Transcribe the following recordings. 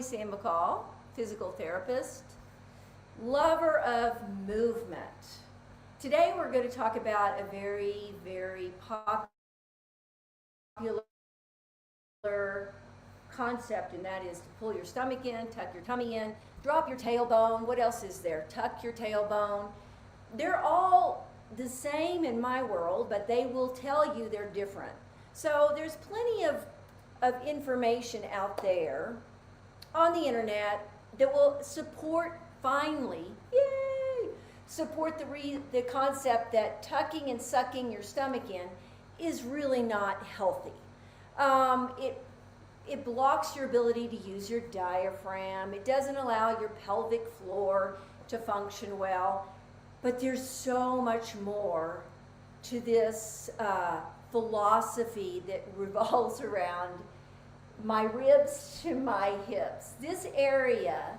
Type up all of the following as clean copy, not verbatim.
Sam McCall, physical therapist, lover of movement. Today we're going to talk about a very, very popular concept, and that is to pull your stomach in, tuck your tummy in, drop your tailbone. What else is there? Tuck your tailbone. They're all the same in my world, but they will tell you they're different. So there's plenty of information out there on the internet that will support, finally, yay, support the concept that tucking and sucking your stomach in is really not healthy. It blocks your ability to use your diaphragm. It doesn't allow your pelvic floor to function well. But there's so much more to this philosophy that revolves around my ribs to my hips. This area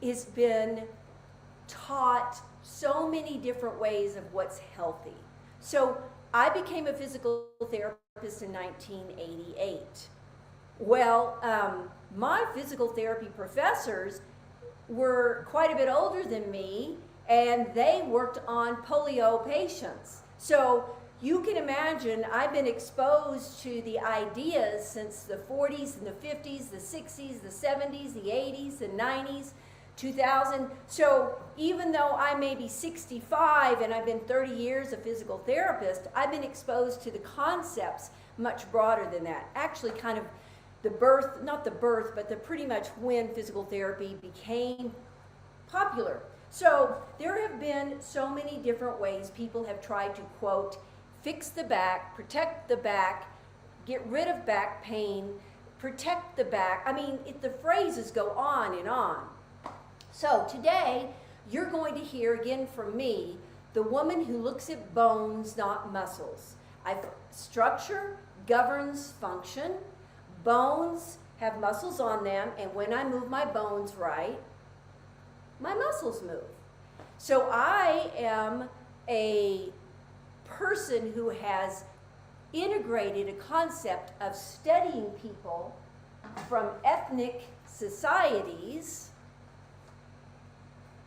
has been taught so many different ways of what's healthy. So I became a physical therapist in 1988. Well, my physical therapy professors were quite a bit older than me, and they worked on polio patients. So you can imagine I've been exposed to the ideas since the 40s and the 50s, the 60s, the 70s, the 80s, the 90s, 2000. So even though I may be 65 and I've been 30 years a physical therapist, I've been exposed to the concepts much broader than that. Actually, kind of the birth, not the birth, but the pretty much when physical therapy became popular. So there have been so many different ways people have tried to, quote, fix the back, protect the back, get rid of back pain, protect the back. I mean, the phrases go on and on. So today, you're going to hear again from me, the woman who looks at bones, not muscles. Structure governs function. Bones have muscles on them, and when I move my bones right, my muscles move. So I am a person who has integrated a concept of studying people from ethnic societies,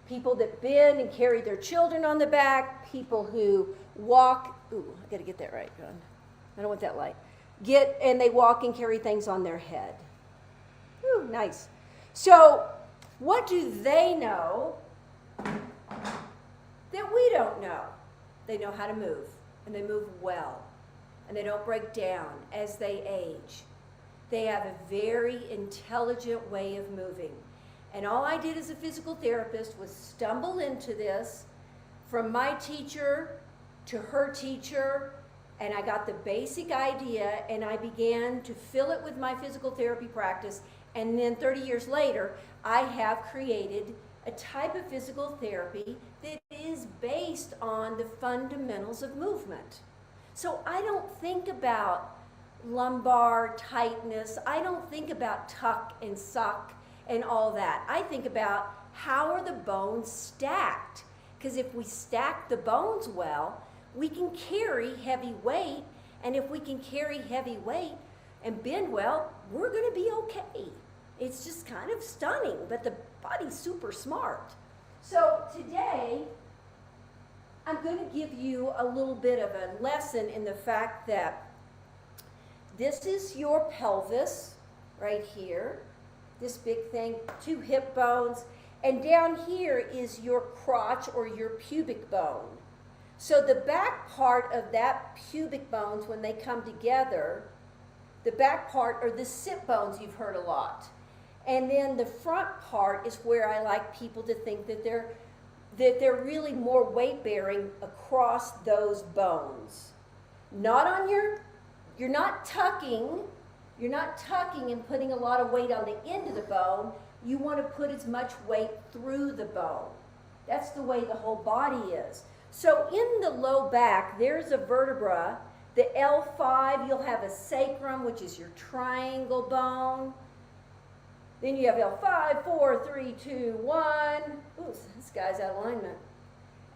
people that bend and carry their children on the back, people who walk, ooh, I gotta get that right, John. I don't want that light. And they walk and carry things on their head. Ooh, nice. So what do they know that we don't know? They know how to move, and they move well, and they don't break down as they age. They have a very intelligent way of moving. And all I did as a physical therapist was stumble into this from my teacher to her teacher, and I got the basic idea, and I began to fill it with my physical therapy practice. And then 30 years later, I have created a type of physical therapy that is based on the fundamentals of movement. So I don't think about lumbar tightness. I don't think about tuck and suck and all that. I think about how are the bones stacked? Because if we stack the bones well, we can carry heavy weight, and if we can carry heavy weight and bend well, we're going to be okay. It's just kind of stunning, but the body's super smart. So today, I'm going to give you a little bit of a lesson in the fact that this is your pelvis right here, this big thing, 2 hip bones, and down here is your crotch or your pubic bone. So the back part of that pubic bones, when they come together, the back part are the sit bones you've heard a lot. And then the front part is where I like people to think that they're really more weight bearing across those bones. Not on you're not tucking and putting a lot of weight on the end of the bone. You want to put as much weight through the bone. That's the way the whole body is. So in the low back, there's a vertebra, the L5, you'll have a sacrum, which is your triangle bone. Then you have L5, 4, 3, 2, 1. Ooh, this guy's out of alignment.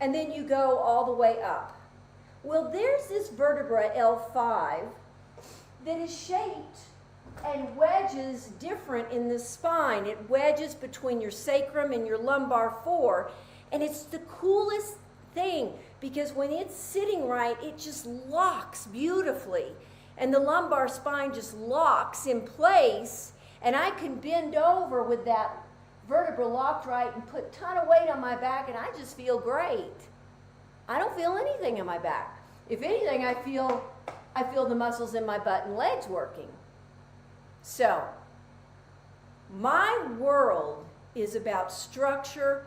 And then you go all the way up. Well, there's this vertebra, L5, that is shaped and wedges different in the spine. It wedges between your sacrum and your lumbar four. And it's the coolest thing because when it's sitting right, it just locks beautifully. And the lumbar spine just locks in place. And I can bend over with that vertebra locked right and put a ton of weight on my back, and I just feel great. I don't feel anything in my back. If anything, I feel the muscles in my butt and legs working. So, my world is about structure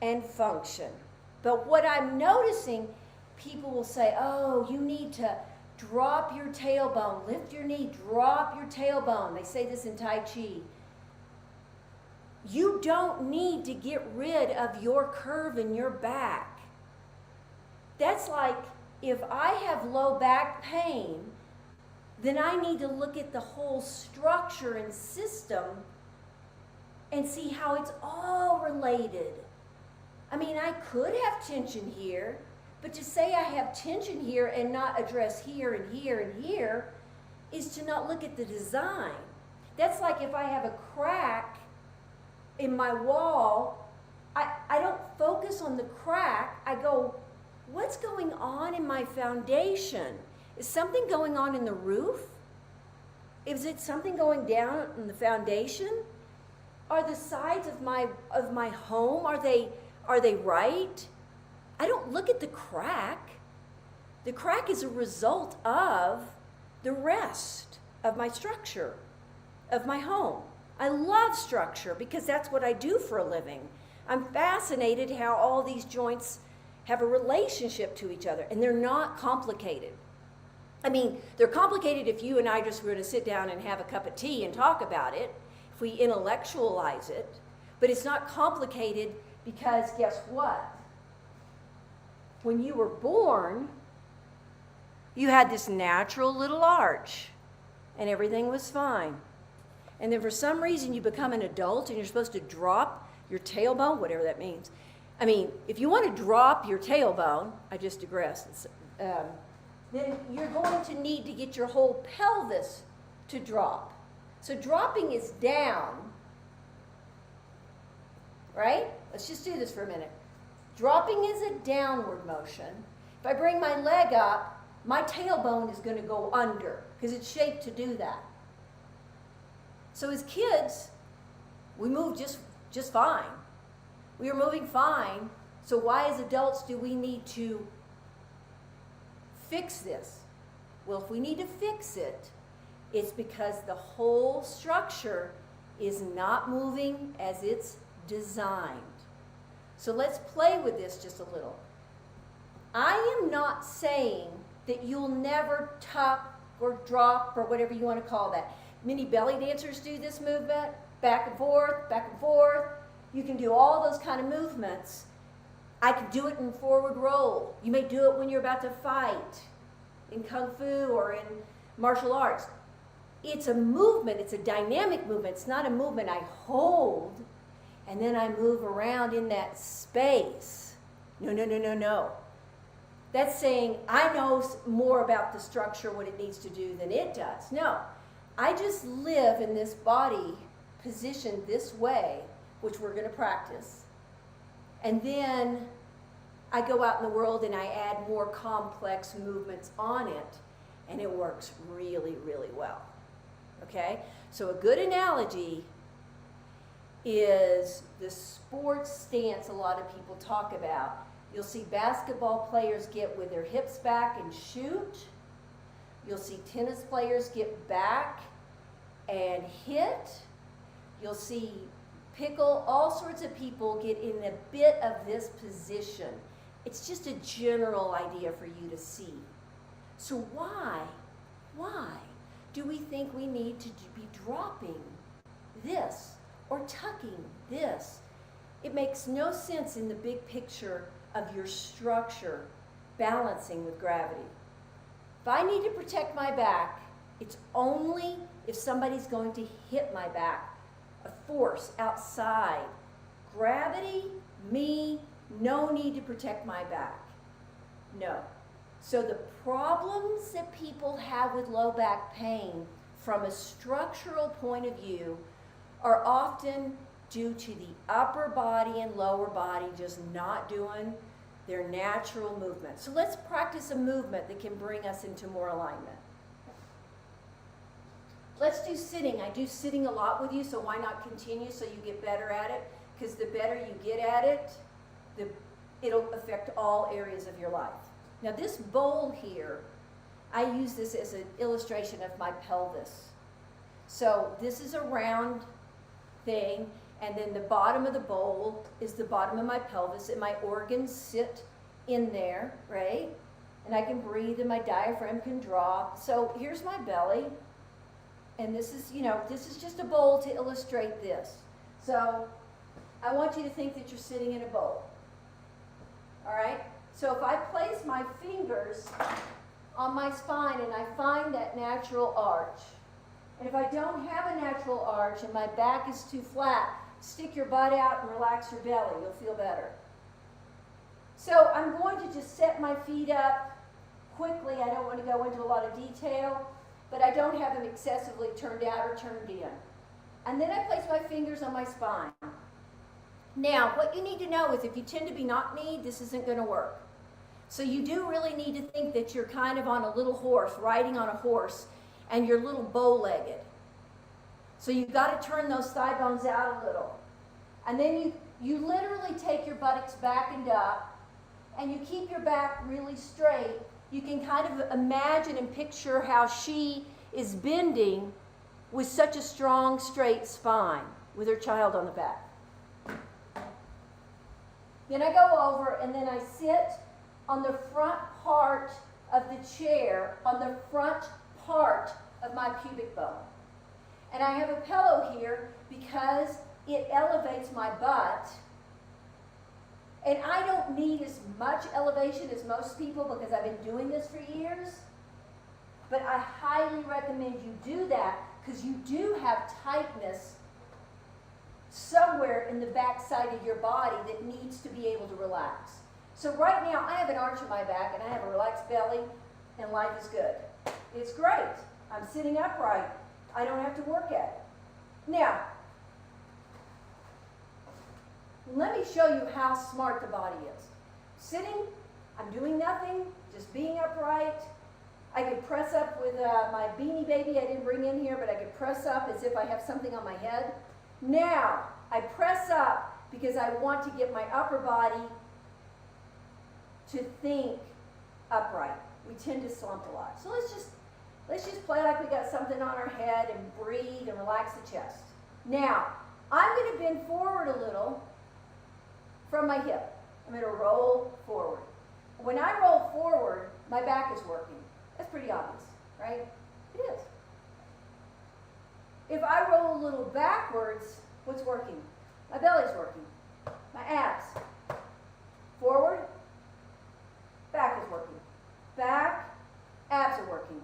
and function. But what I'm noticing, people will say, oh, you need to drop your tailbone, lift your knee, drop your tailbone. They say this in Tai Chi. You don't need to get rid of your curve in your back. That's like if I have low back pain, then I need to look at the whole structure and system and see how it's all related. I mean, I could have tension here, but to say I have tension here and not address here and here and here is to not look at the design. That's like if I have a crack in my wall, I don't focus on the crack. I go, what's going on in my foundation? Is something going on in the roof? Is it something going down in the foundation? Are the sides of my home, are they right? I don't look at the crack. The crack is a result of the rest of my structure, of my home. I love structure because that's what I do for a living. I'm fascinated how all these joints have a relationship to each other, and they're not complicated. I mean, they're complicated if you and I just were to sit down and have a cup of tea and talk about it, if we intellectualize it, but it's not complicated because guess what? When you were born, you had this natural little arch, and everything was fine. And then for some reason you become an adult and you're supposed to drop your tailbone, whatever that means. I mean, if you want to drop your tailbone, I just digressed, then you're going to need to get your whole pelvis to drop. So dropping is down, right? Let's just do this for a minute. Dropping is a downward motion. If I bring my leg up, my tailbone is going to go under because it's shaped to do that. So as kids, we move just fine. We are moving fine. So why as adults do we need to fix this? Well, if we need to fix it, it's because the whole structure is not moving as it's designed. So let's play with this just a little. I am not saying that you'll never tuck or drop or whatever you want to call that. Many belly dancers do this movement, back and forth, back and forth. You can do all those kind of movements. I can do it in forward roll. You may do it when you're about to fight in Kung Fu or in martial arts. It's a movement. It's a dynamic movement. It's not a movement I hold and then I move around in that space. No, no, no, no, no. That's saying I know more about the structure, what it needs to do than it does. No, I just live in this body positioned this way, which we're going to practice. And then I go out in the world and I add more complex movements on it, and it works really, really well. Okay? So a good analogy is the sports stance a lot of people talk about. You'll see basketball players get with their hips back and shoot. You'll see tennis players get back and hit. You'll see all sorts of people get in a bit of this position. It's just a general idea for you to see. So why do we think we need to be dropping this or tucking this? It makes no sense in the big picture of your structure balancing with gravity. If I need to protect my back, it's only if somebody's going to hit my back. A force outside. Gravity, me, no need to protect my back. No. So the problems that people have with low back pain from a structural point of view are often due to the upper body and lower body just not doing their natural movement. So let's practice a movement that can bring us into more alignment. Let's do sitting. I do sitting a lot with you, so why not continue so you get better at it? Because the better you get at it, it'll affect all areas of your life. Now this bowl here, I use this as an illustration of my pelvis. So this is a round thing, and then the bottom of the bowl is the bottom of my pelvis, and my organs sit in there, right? And I can breathe, and my diaphragm can drop. So here's my belly, and this is, this is just a bowl to illustrate this. So I want you to think that you're sitting in a bowl. All right? So if I place my fingers on my spine and I find that natural arch, and if I don't have a natural arch and my back is too flat, stick your butt out and relax your belly. You'll feel better. So I'm going to just set my feet up quickly. I don't want to go into a lot of detail, but I don't have them excessively turned out or turned in. And then I place my fingers on my spine. Now, what you need to know is if you tend to be knock-kneed, this isn't going to work. So you do really need to think that you're kind of on a little horse, riding on a horse, and you're a little bow-legged. So you've got to turn those thigh bones out a little. And then you literally take your buttocks back and up, and you keep your back really straight. You can kind of imagine and picture how she is bending with such a strong, straight spine with her child on the back. Then I go over and then I sit on the front part of the chair, on the front part of my pubic bone. And I have a pillow here because it elevates my butt. And I don't need as much elevation as most people because I've been doing this for years. But I highly recommend you do that because you do have tightness somewhere in the back side of your body that needs to be able to relax. So right now I have an arch in my back and I have a relaxed belly and life is good. It's great. I'm sitting upright. I don't have to work at it. Now, let me show you how smart the body is. Sitting, I'm doing nothing, just being upright. I could press up with my Beanie Baby I didn't bring in here, but I could press up as if I have something on my head. Now, I press up because I want to get my upper body to think upright. We tend to slump a lot. So let's just play like we got something on our head and breathe and relax the chest. Now, I'm going to bend forward a little from my hip. I'm going to roll forward. When I roll forward, my back is working. That's pretty obvious, right? It is. If I roll a little backwards, what's working? My belly's working. My abs. Forward, back is working. Back, abs are working.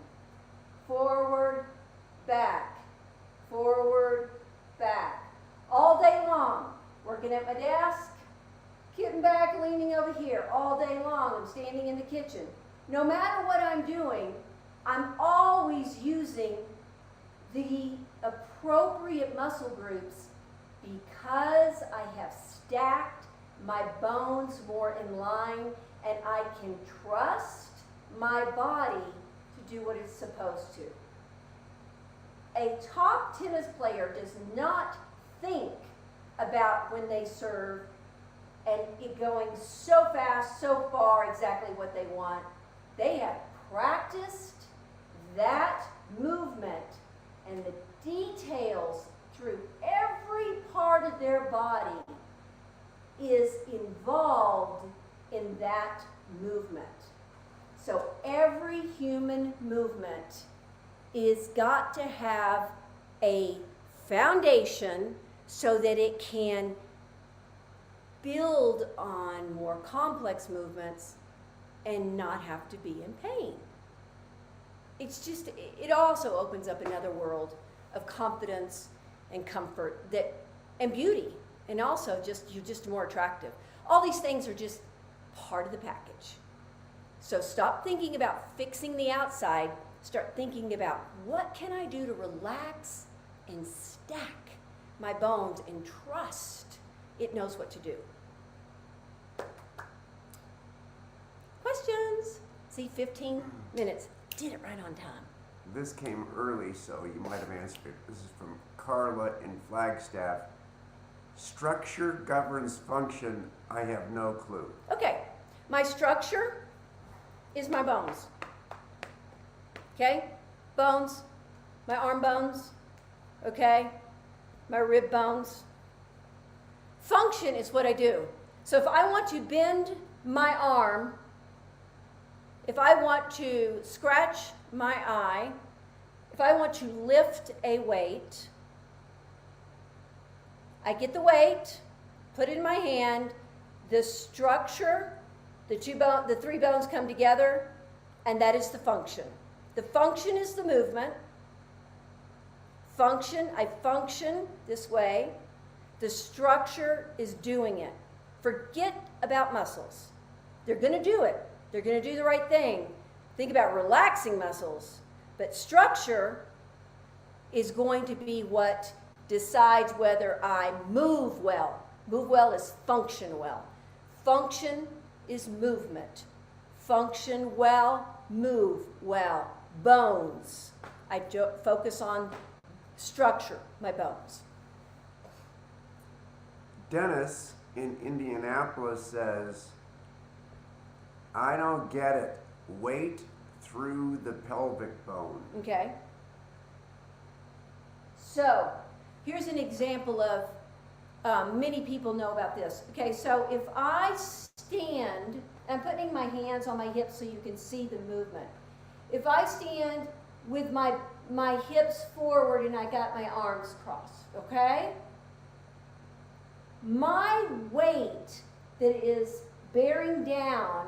Forward, back. Forward, back. All day long, working at my desk, getting back, leaning over here. All day long, I'm standing in the kitchen. No matter what I'm doing, I'm always using the appropriate muscle groups because I have stacked my bones more in line and I can trust my body to do what it's supposed to. A top tennis player does not think about when they serve and it going so fast, so far, exactly what they want. They have practiced that movement and the details through every part of their body is involved in that movement. So every human movement is got to have a foundation so that it can build on more complex movements and not have to be in pain. It's just, it also opens up another world of confidence and comfort and beauty, and also you're just more attractive. All these things are just part of the package. So stop thinking about fixing the outside, start thinking about what can I do to relax and stack my bones and trust it knows what to do. Questions? See, 15 minutes. Did it right on time. This came early, so you might have answered it. This is from Carla in Flagstaff. Structure governs function. I have no clue. Okay, my structure is my bones. Okay, bones, my arm bones, okay, my rib bones. Function is what I do. So if I want to bend my arm, if I want to scratch my eye, if I want to lift a weight, I get the weight, put it in my hand, the structure, the three bones come together, and that is the function. The function is the movement. Function, I function this way. The structure is doing it. Forget about muscles. They're going to do it. They're going to do the right thing. Think about relaxing muscles. But structure is going to be what decides whether I move well. Move well is function well. Function is movement. Function well, move well. Bones. I focus on structure, my bones. Dennis in Indianapolis says, I don't get it. Weight through the pelvic bone. Okay. So, here's an example of, many people know about this. Okay, so if I stand, I'm putting my hands on my hips so you can see the movement. If I stand with my hips forward and I got my arms crossed, okay? My weight that is bearing down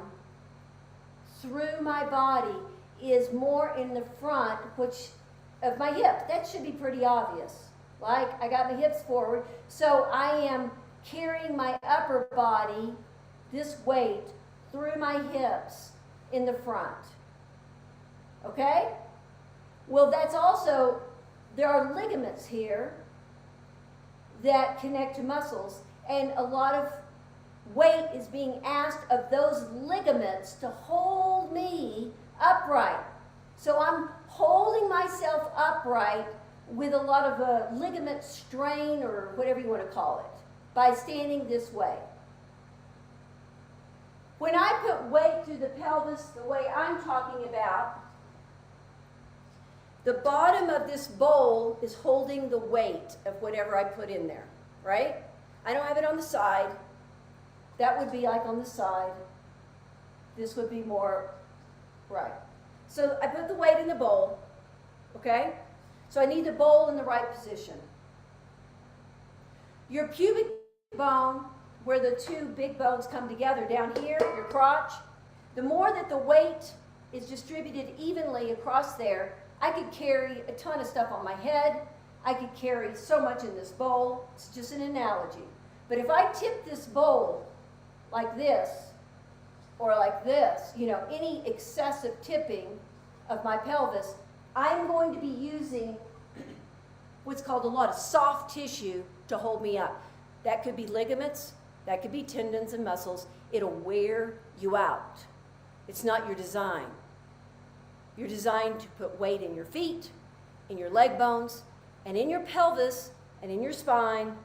through my body is more in the front, which of my hips. That should be pretty obvious. Like, I got my hips forward, so I am carrying my upper body, this weight, through my hips in the front. Okay? Well, that's also, there are ligaments here that connect to muscles, and a lot of weight is being asked of those ligaments to hold me upright. So I'm holding myself upright with a lot of ligament strain, or whatever you want to call it, by standing this way. When I put weight through the pelvis the way I'm talking about, the bottom of this bowl is holding the weight of whatever I put in there, right? I don't have it on the side. That would be like on the side. This would be more right. So I put the weight in the bowl, okay? So I need the bowl in the right position. Your pubic bone, where the two big bones come together down here, your crotch, the more that the weight is distributed evenly across there, I could carry a ton of stuff on my head. I could carry so much in this bowl. It's just an analogy. But if I tip this bowl like this, or like this, you know, any excessive tipping of my pelvis, I'm going to be using what's called a lot of soft tissue to hold me up. That could be ligaments, that could be tendons and muscles. It'll wear you out. It's not your design. You're designed to put weight in your feet, in your leg bones, and in your pelvis, and in your spine,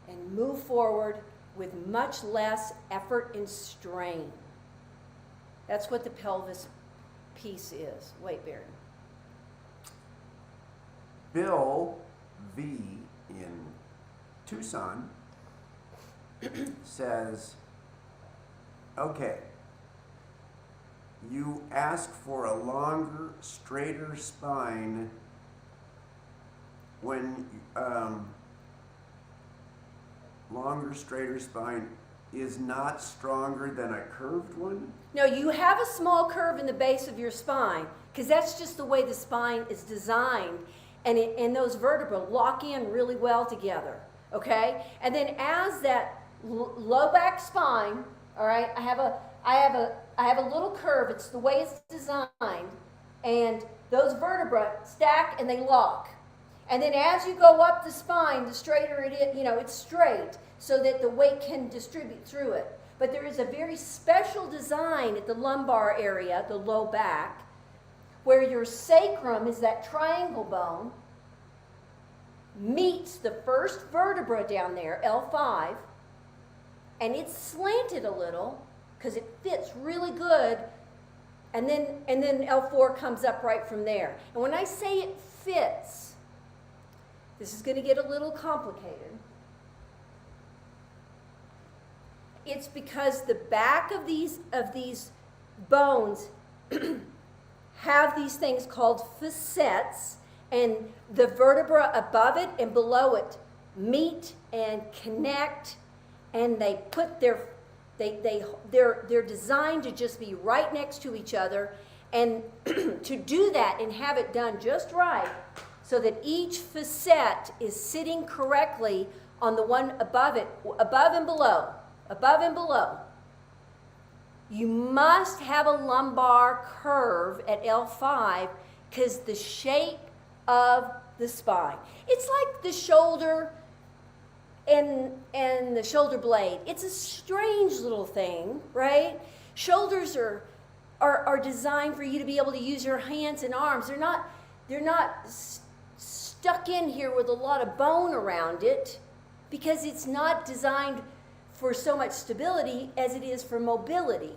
and move forward with much less effort and strain. That's what the pelvis piece is, weight bearing. Bill V in Tucson says, okay, you ask for a longer, straighter spine when longer, straighter spine is not stronger than a curved one? No, you have a small curve in the base of your spine because that's just the way the spine is designed, and those vertebrae lock in really well together, okay? And then as that low back spine, all right, I have a little curve. It's the way it's designed, and those vertebrae stack and they lock. And then as you go up the spine, the straighter it is, it's straight so that the weight can distribute through it. But there is a very special design at the lumbar area, the low back, where your sacrum is that triangle bone, meets the first vertebra down there, L5, and it's slanted a little because it fits really good, and then L4 comes up right from there. And when I say it fits, this is going to get a little complicated. It's because the back of these bones have these things called facets, and the vertebra above it and below it meet and connect, and they put they're designed to just be right next to each other, and to do that and have it done just right so that each facet is sitting correctly on the one above it, above and below. You must have a lumbar curve at L5 because the shape of the spine. It's like the shoulder and the shoulder blade. It's a strange little thing, right? Shoulders are designed for you to be able to use your hands and arms. They're not stuck in here with a lot of bone around it because it's not designed for so much stability as it is for mobility,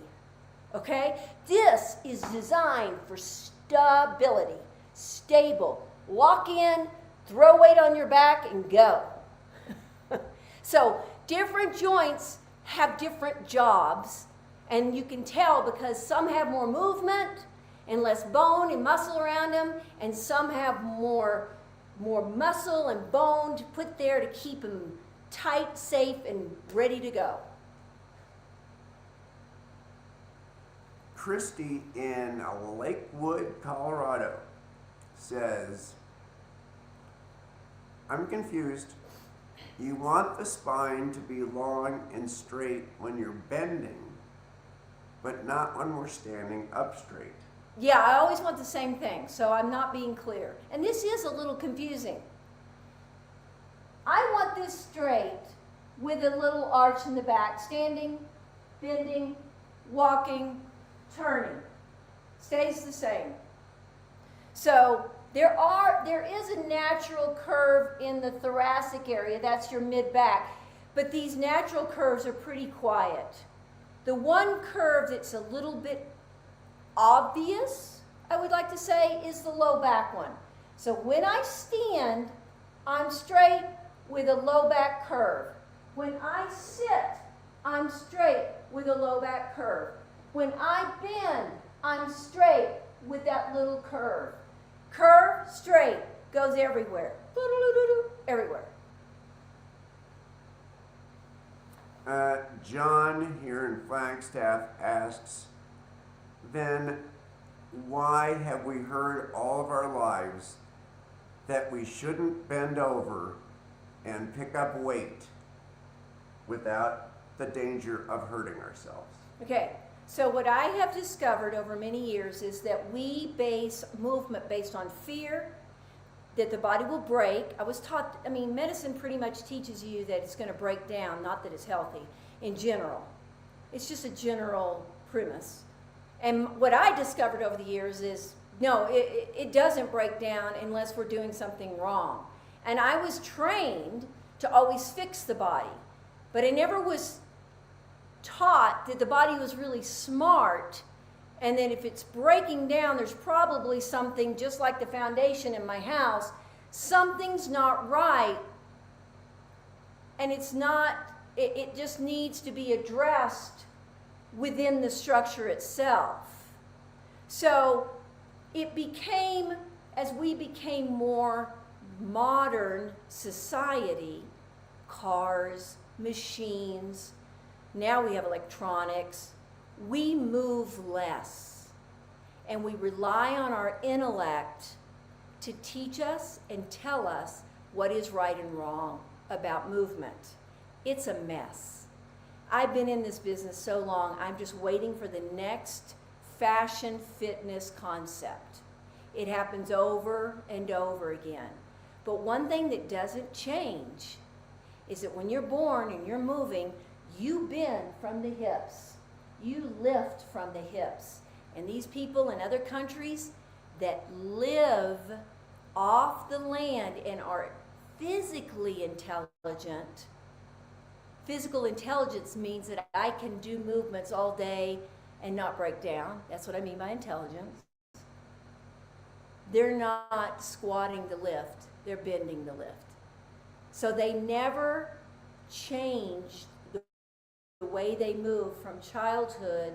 okay? This is designed for stability, stable. Walk in, throw weight on your back, and go. So different joints have different jobs, and you can tell because some have more movement and less bone and muscle around them, and some have more muscle and bone to put there to keep them tight, safe, and ready to go. Christy in Lakewood, Colorado says, I'm confused. You want the spine to be long and straight when you're bending, but not when we're standing up straight. Yeah, I always want the same thing, so I'm not being clear. And this is a little confusing. I want this straight with a little arch in the back, standing, bending, walking, turning. Stays the same. So there is a natural curve in the thoracic area, that's your mid-back, but these natural curves are pretty quiet. The one curve that's a little bit obvious, I would like to say, is the low back one. So when I stand, I'm straight with a low back curve. When I sit, I'm straight with a low back curve. When I bend, I'm straight with that little curve. Curve, straight, goes everywhere. Everywhere. John here in Flagstaff asks, then why have we heard all of our lives that we shouldn't bend over and pick up weight without the danger of hurting ourselves? Okay, so what I have discovered over many years is that we base movement based on fear, that the body will break. I was taught, medicine pretty much teaches you that it's going to break down, not that it's healthy, in general. It's just a general premise. And what I discovered over the years is, no, it doesn't break down unless we're doing something wrong. And I was trained to always fix the body, but I never was taught that the body was really smart, and that if it's breaking down, there's probably something, just like the foundation in my house, something's not right, and it's not, it just needs to be addressed within the structure itself. So it became, as we became more modern society, cars, machines, now we have electronics, we move less, and we rely on our intellect to teach us and tell us what is right and wrong about movement. It's a mess. I've been in this business so long, I'm just waiting for the next fashion fitness concept. It happens over and over again. But one thing that doesn't change is that when you're born and you're moving, you bend from the hips. You lift from the hips. And these people in other countries that live off the land and are physically intelligent, physical intelligence means that I can do movements all day and not break down. That's what I mean by intelligence. They're not squatting the lift, they're bending the lift. So they never changed the way they move from childhood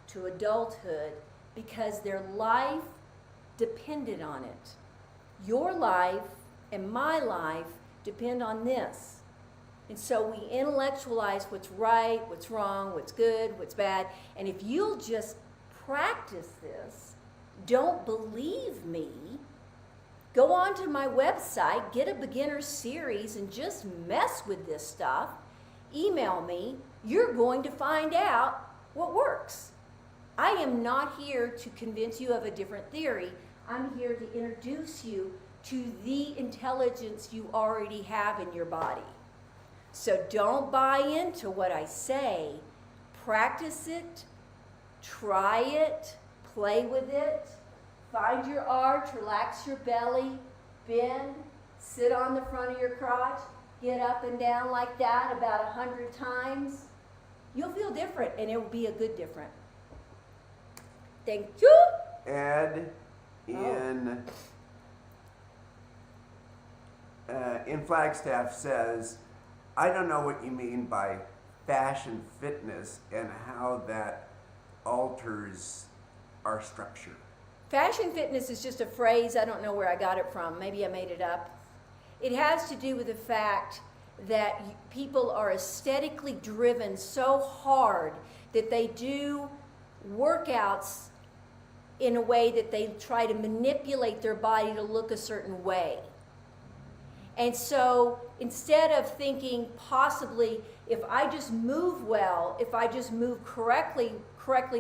to adulthood because their life depended on it. Your life and my life depend on this. And so we intellectualize what's right, what's wrong, what's good, what's bad. And if you'll just practice this, don't believe me, go onto my website, get a beginner series, and just mess with this stuff. Email me. You're going to find out what works. I am not here to convince you of a different theory. I'm here to introduce you to the intelligence you already have in your body. So don't buy into what I say. Practice it, try it, play with it, find your arch, relax your belly, bend, sit on the front of your crotch, get up and down like that about 100 times. You'll feel different, and it will be a good different. Thank you. Ed, in Flagstaff says, I don't know what you mean by fashion fitness and how that alters our structure. Fashion fitness is just a phrase. I don't know where I got it from. Maybe I made it up. It has to do with the fact that people are aesthetically driven so hard that they do workouts in a way that they try to manipulate their body to look a certain way. And so instead of thinking possibly if I just move well, if I just move correctly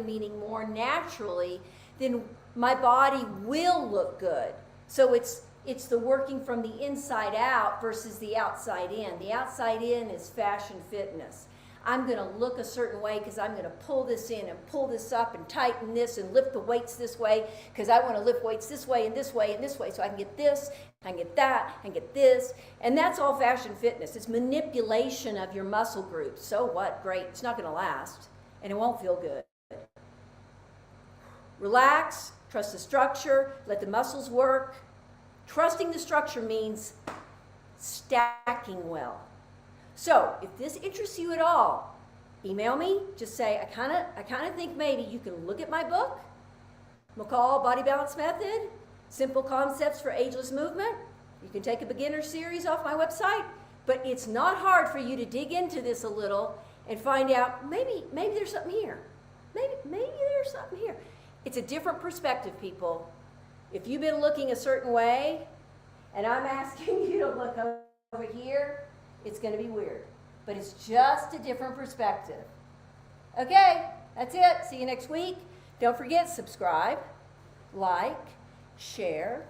meaning more naturally, then my body will look good. So it's the working from the inside out versus the outside in. The outside in is fashion fitness. I'm going to look a certain way because I'm going to pull this in and pull this up and tighten this and lift the weights this way because I want to lift weights this way and this way and this way so I can get this, I can get that, I can get this. And that's all fashion fitness. It's manipulation of your muscle groups. So what? Great. It's not going to last and it won't feel good. Relax, trust the structure, let the muscles work. Trusting the structure means stacking well. So, if this interests you at all, email me. Just say, I kind of think maybe you can look at my book, McCall Body Balance Method, Simple Concepts for Ageless Movement. You can take a beginner series off my website, but it's not hard for you to dig into this a little and find out maybe there's something here. Maybe there's something here. It's a different perspective, people. If you've been looking a certain way, and I'm asking you to look over here, it's going to be weird. But it's just a different perspective. Okay, that's it. See you next week. Don't forget, subscribe, like, share,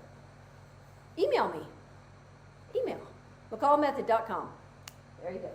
email me. Email, mccallmethod.com. There you go.